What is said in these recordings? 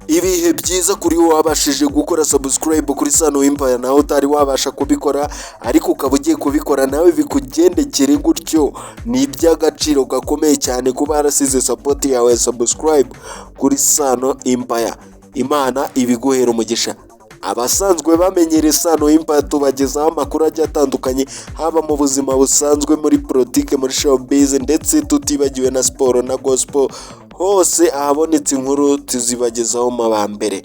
Ibihe byiza kuri wowe wabashije gukora subscribe kuri Sano Empire nawe utari wabasha kubikora ariko ukaba ugiye kubikora nawe bikugendekere gutyo, ni iby'agaciro gakomeye cyane kuba warasize support yawe subscribe kuri Sano Empire. Imana ibiguhera umugisha. Abasanzwe bamenyere Sano Empire tubagezaho amakuru agiye atandukanye, haba mu buzima busanzwe, muri politike, muri showbiz, ndetse tutibagiwe na siporo na gospel. Hose ahabonetse inkuru tuzibagezaho mabambere.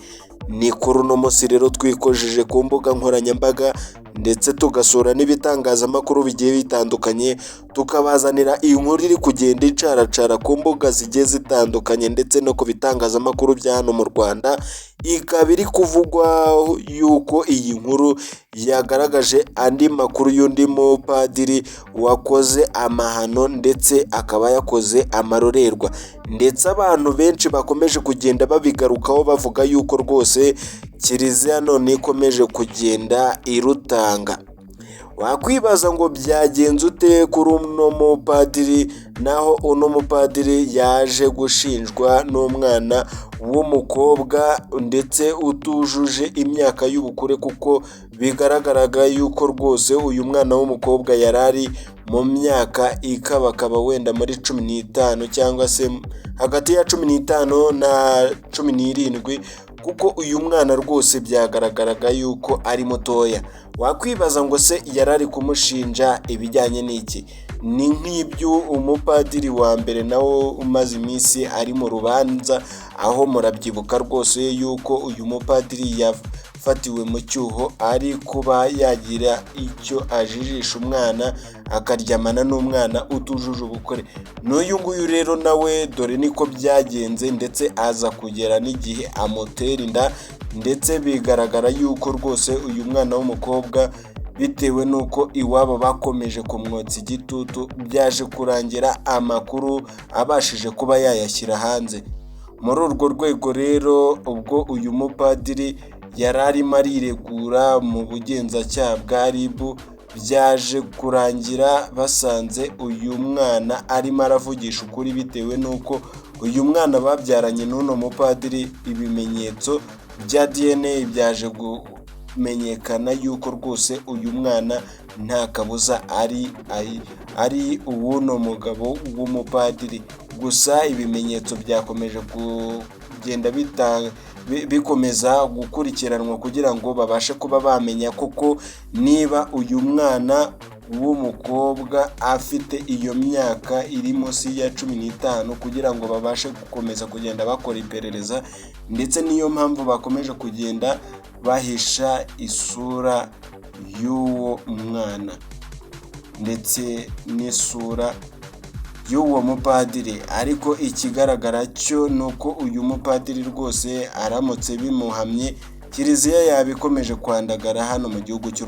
Ni kuri uno munsi rero twikojeje ku mbuga nkoranyambaga ndetse tugasura n'ibitangazamakuru bigiye bitandukanye, tukabazanira inkuru iri kugenda icaracara ku mbuga zigiye zitandukanye ndetse no ku bitangazamakuru bya hano mu Rwanda. Ikaba iri kuvugwa yuko iyi nkuru yagaragaje andi makuru y'undi mupadiri wakoze amahano ndetse akaba yakoze amarorerwa, ndetse abantu benshi bakomeje kugenda babigarukaho bavuga yuko rwose Kiliziya none ikomeje kugenda irutanga. Wakwibaza ngo byagenze ute kuri uno mupadiri, naho uno mupadiri yaje gushinjwa n'umwana w'umukobwa ndetse utujuje imyaka y'ubukure, kuko bigaragaraga yuko rwose uyu mwana w'umukobwa yarari mu myaka ikabakaba wenda muri 15 cyangwa se hagati ya 15 na 17, kuko uyu mwana rwose byagaragaraga yuko ari mutoya. Wakwibaza ngo se yarari kumushinja ibijyanye n'iki? Ni nk'ibyo umupadiri wa mbere nawo umaze iminsi ari mu rubanza, aho murabyibuka rwose yuko uyu mupadiri yafatiwe mu cyuho ari kuba yagira icyo ajijisha umwana, akaryamana n'umwana utujuje ubukure. N'uyu nguyu rero nawe dore niko byagenze, ndetse aza kugera n'igihe amutera inda, ndetse bigaragara yuko rwose uyu mwana w'umukobwa bitewe n'uko iwabo bakomeje kumwotsa igitutu, byaje kurangira amakuru abashije kuba yayashyira hanze. Muri urwo rwego rero ubwo uyu mupadiri yari arimo ariregura mu bugenzacyaha bwa RIB, byaje kurangira basanze uyu mwana arimo aravugisha ukuri, bitewe n'uko uyu mwana babyaranye n'uno mupadiri ibimenyetso bya DNA byaje kumenyekana yuko rwose uyu mwana nta kabuza ari uwuno mugabo w'umupadiri. Gusa ibimenyetso byakomeje kugenda bikomeza gukurikiranwa kugira ngo babashe kuba bamenya koko niba uyu mwana w'umukobwa afite iyo myaka iri munsi ya 15, kugira ngo babashe gukomeza kugenda bakora iperereza. Ndetse niyo mpamvu bakomeje kugenda bahisha isura y'uwo mwana ndetse n'isura y'uwo mupadiri. Ariko ikigaragara cyo nuko uyu mupadiri rwose aramutse bimuhamye, Kiliziya yabikomeje kwandagara hano mu gihugu cy'u